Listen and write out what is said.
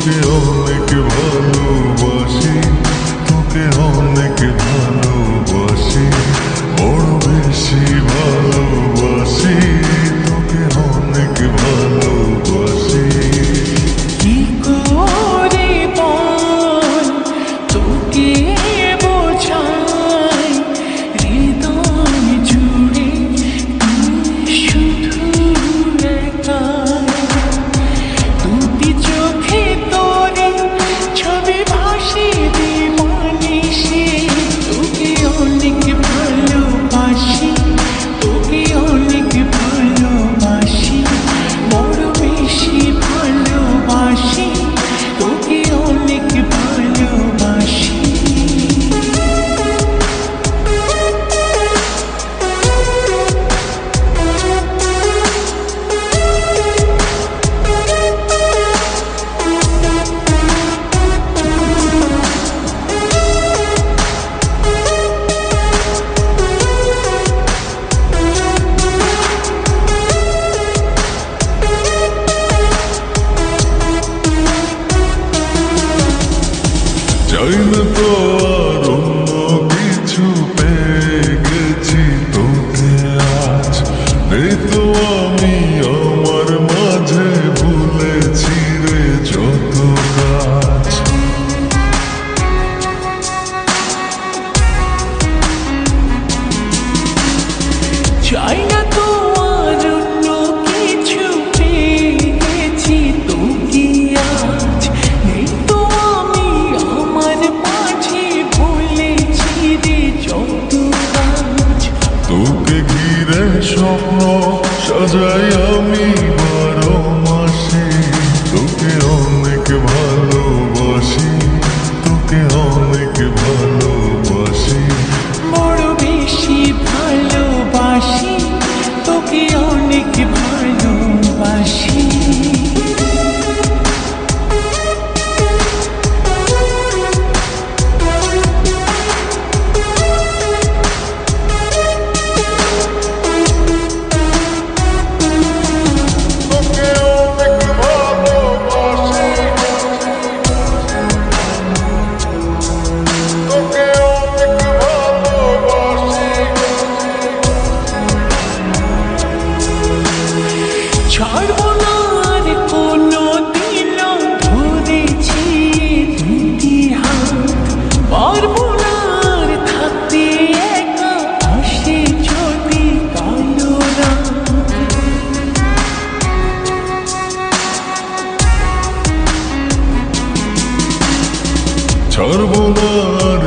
তোকে অনেক ভালোবাসি, তোকে অনেক ভালোবাসি, বড় বেশি ভালোবাসি, তোকে অনেক ভালোবাসি। কি করে বল তোকে বোঝাই, হৃদয় জুড়ে তুই শুধু একাই। দুটি চোখে তোরে ছবি ভাসে দিবানিশি, তোকে অনেক ভালোবাসি, তোকে অনেক ভালোবাসি, বড় বেশি ভালোবাসি, তোকে অনেক ভালোবাসি। চাই না তো আর অন্য কিছু, পেয়ে গেছি তোকে আজ। নেই তো আমি আমার মাঝে, ভুলেছি রে যত কাজ। চাই না তো আর অন্য কিছু, পেয়ে গেছি তোকে আজ। নেই তো আমি আমার মাঝে, ভুলেছি রে যত কাজ। তোকে ঘিরে স্বপ্ন সাজাই আমি 12 মাসে, তোকে অনেক ভালোবাসি, তোকে অনেক ভালোবাসি, বড় বেশি ভালোবাসি, তোকে অনেক ভালোবাসি। তোকে অনেক ভালোবাসি, তোকে অনেক ভালোবাসি। ছাড়বো না আর কোনো দিন, ধরেছি দুটি হাত। পারবো না আর থাকতে একা, আসে যদি কালো রাত। ছাড়বো না আর